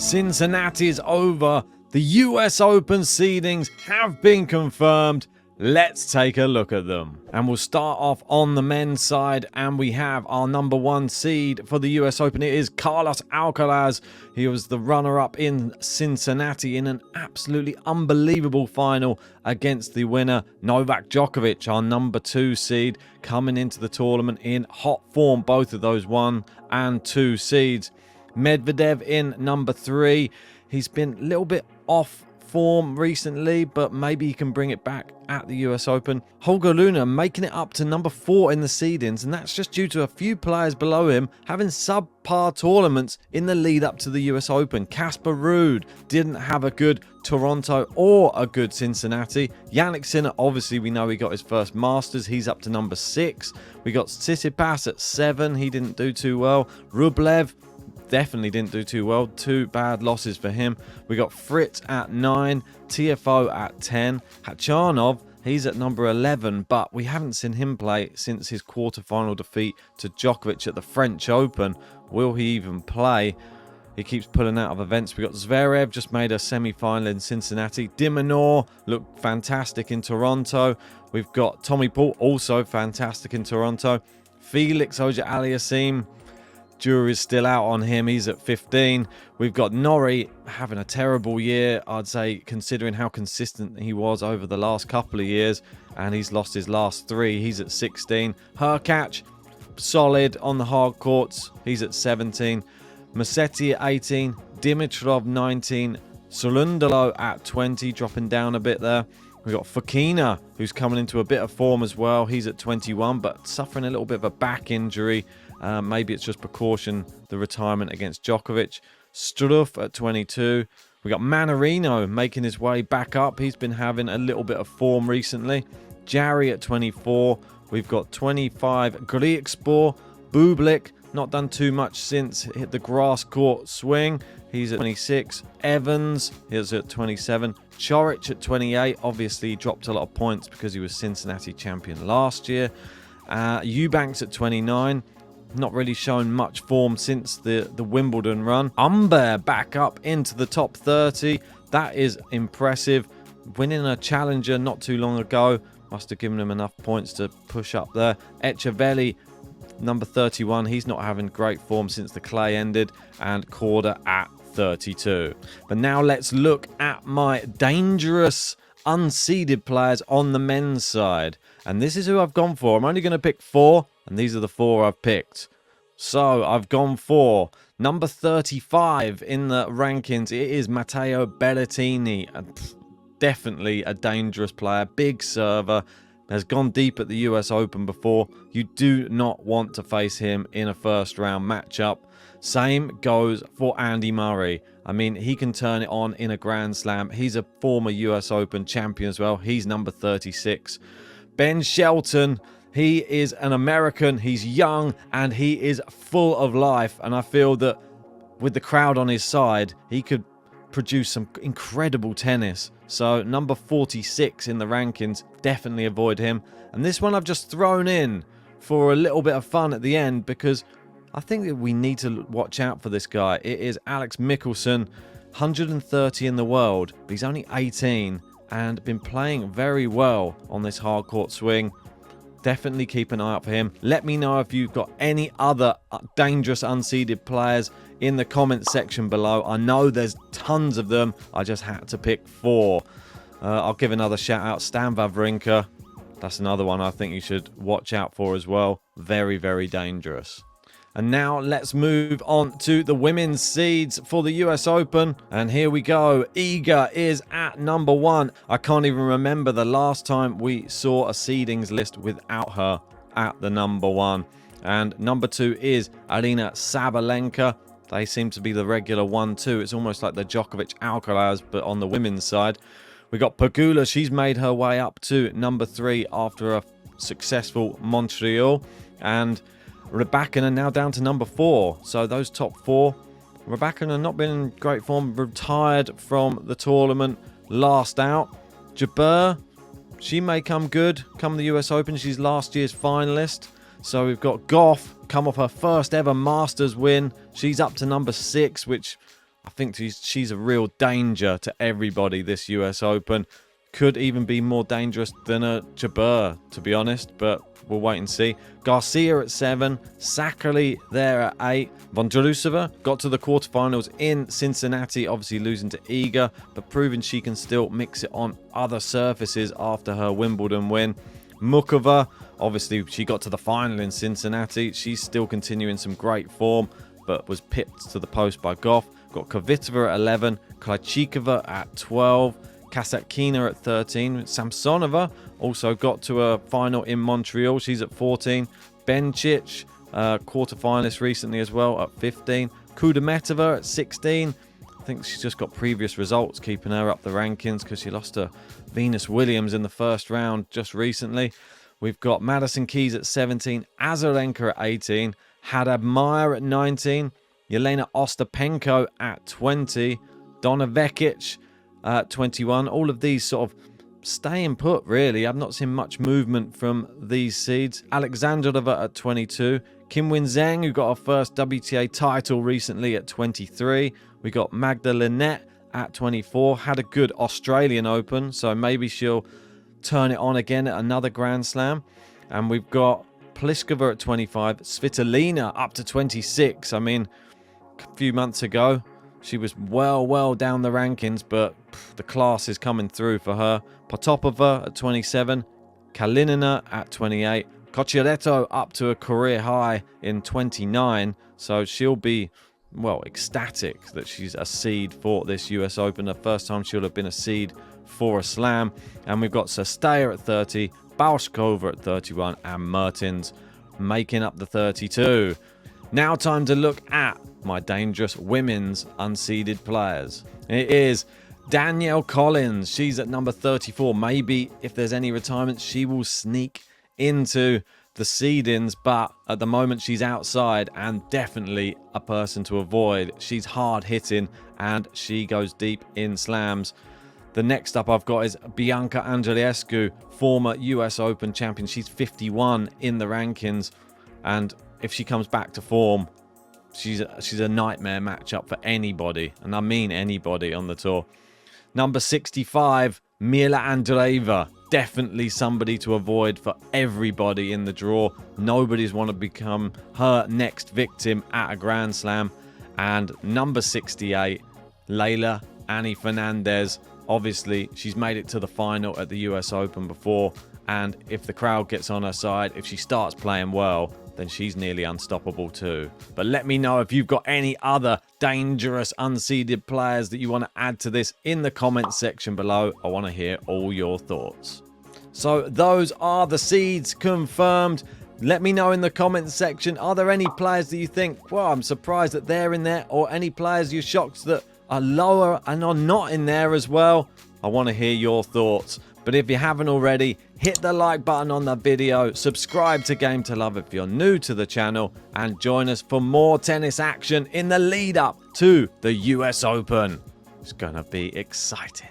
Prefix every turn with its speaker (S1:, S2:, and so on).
S1: Cincinnati's over. The US Open seedings have been confirmed. Let's take a look at them. And we'll start off on the men's side, and we have our number 1 seed for the US Open. It is Carlos Alcaraz. He was the runner-up in Cincinnati in an absolutely unbelievable final against the winner, Novak Djokovic, our number 2 seed, coming into the tournament in hot form, both of those 1 and 2 seeds. Medvedev in number 3. He's been a little bit off form recently, but maybe he can bring it back at the US Open. Holger Rune making it up to number 4 in the seedings, and that's just due to a few players below him having subpar tournaments in the lead up to the US Open. Casper Ruud didn't have a good Toronto or a good Cincinnati. Jannik Sinner, obviously we know he got his first Masters. He's up to number 6. We got Tsitsipas at 7. He didn't do too well. Rublev definitely didn't do too well. 2 bad losses for him. We got Fritz at 9, TFO at 10. Khachanov, he's at number 11, but we haven't seen him play since his quarterfinal defeat to Djokovic at the French Open. Will he even play? He keeps pulling out of events. We got Zverev, just made a semi-final in Cincinnati. Dimonor looked fantastic in Toronto. We've got Tommy Paul, also fantastic in Toronto. Felix Auger-Aliassime, jury's still out on him. He's at 15. We've got Norrie having a terrible year, I'd say, considering how consistent he was over the last couple of years, and he's lost his last 3. He's at 16. Hurkacz, solid on the hard courts. He's at 17. Musetti at 18. Dimitrov 19. Solundolo at 20, dropping down a bit there. We've got Fokina, who's coming into a bit of form as well. He's at 21, but suffering a little bit of a back injury. Maybe it's just precaution, the retirement against Djokovic. Struff at 22. We got Manarino making his way back up. He's been having a little bit of form recently. Jarry at 24. We've got 25. Griekspoor. Bublik, not done too much since hit the grass court swing. He's at 26. Evans is at 27. Chorich at 28. Obviously, he dropped a lot of points because he was Cincinnati champion last year. Eubanks at 29. Not really shown much form since the Wimbledon run. Humbert back up into the top 30. That is impressive. Winning a challenger not too long ago. Must have given him enough points to push up there. Echeverry, number 31. He's not having great form since the clay ended. And Korda at 32. But now let's look at my dangerous unseeded players on the men's side. And this is who I've gone for. I'm only going to pick 4. And these are the 4 I've picked. So I've gone for number 35 in the rankings. It is Matteo Berrettini. Definitely a dangerous player. Big server. Has gone deep at the US Open before. You do not want to face him in a first round matchup. Same goes for Andy Murray. I mean, he can turn it on in a Grand Slam. He's a former US Open champion as well. He's number 36. Ben Shelton. He is an American, he's young, and he is full of life. And I feel that with the crowd on his side, he could produce some incredible tennis. So number 46 in the rankings, definitely avoid him. And this one I've just thrown in for a little bit of fun at the end because I think that we need to watch out for this guy. It is Alex Michelsen, 130 in the world, but he's only 18 and been playing very well on this hard court swing. Definitely keep an eye out for him. Let me know if you've got any other dangerous unseeded players in the comment section below. I know there's tons of them. I just had to pick 4. I'll give another shout out. Stan Wawrinka. That's another one I think you should watch out for as well. Very, very dangerous. And now let's move on to the women's seeds for the US Open. And here we go. Iga is at number 1. I can't even remember the last time we saw a seedings list without her at the number 1. And number 2 is Aryna Sabalenka. They seem to be the regular 1-2. It's almost like the Djokovic Alcaraz, but on the women's side. We got Pegula. She's made her way up to number 3 after a successful Montreal. And Rybakina now down to number 4. So those top 4. Rybakina not been in great form. Retired from the tournament last out. Jabeur, she may come good come the US Open. She's last year's finalist. So we've got Goff come off her first ever Masters win. She's up to number 6, which I think she's a real danger to everybody this US Open. Could even be more dangerous than a Jabeur, to be honest, but we'll wait and see. Garcia at 7, Sakharli there at 8. Vondrousova got to the quarterfinals in Cincinnati, obviously losing to Iga, but proving she can still mix it on other surfaces after her Wimbledon win. Mukova, obviously she got to the final in Cincinnati. She's still continuing some great form, but was pipped to the post by Goff. Got Kvitova at 11, Krejcikova at 12, Kasatkina at 13. Samsonova also got to a final in Montreal. She's at 14. Bencic, quarterfinalist recently as well, at 15. Kudermetova at 16. I think she's just got previous results keeping her up the rankings because she lost to Venus Williams in the first round just recently. We've got Madison Keys at 17. Azarenka at 18. Haddad Maia at 19. Yelena Ostapenko at 20. Donna Vekic at 21. All of these sort of staying put, really. I've not seen much movement from these seeds. Alexandrova at 22. Kim Win-zheng, who got her first WTA title recently, at 23. We got Magda Linette at 24. Had a good Australian Open, so maybe she'll turn it on again at another Grand Slam. And we've got Pliskova at 25. Svitolina up to 26. I mean, a few months ago, she was well down the rankings, but the class is coming through for her. Potapova at 27. Kalinina at 28. Cocciaretto up to a career high in 29. So she'll be, well, ecstatic that she's a seed for this US Open. The first time she'll have been a seed for a slam. And we've got Sestaya at 30. Bauskova at 31. And Mertens making up the 32. Now time to look at my dangerous women's unseeded players. It is Danielle Collins. She's at number 34. Maybe if there's any retirements, she will sneak into the seedings, but at the moment she's outside and definitely a person to avoid. She's hard hitting and she goes deep in slams. The next up I've got is Bianca Andreescu, former US Open champion. She's 51 in the rankings, and if she comes back to form, she's a nightmare matchup for anybody, and I mean anybody on the tour. Number 65, Mila Andreeva. Definitely somebody to avoid for everybody in the draw. Nobody's want to become her next victim at a Grand Slam. And number 68, Leylah Annie Fernandez. Obviously, she's made it to the final at the US Open before. And if the crowd gets on her side, if she starts playing well, then she's nearly unstoppable too. But let me know if you've got any other dangerous unseeded players that you want to add to this in the comments section below. I want to hear all your thoughts. So those are the seeds confirmed. Let me know in the comments section, are there any players that you think, well, I'm surprised that they're in there, or any players you're shocked that are lower and are not in there as well? I want to hear your thoughts. But if you haven't already, hit the like button on the video, subscribe to Game to Love if you're new to the channel, and join us for more tennis action in the lead up to the US Open. It's going to be exciting.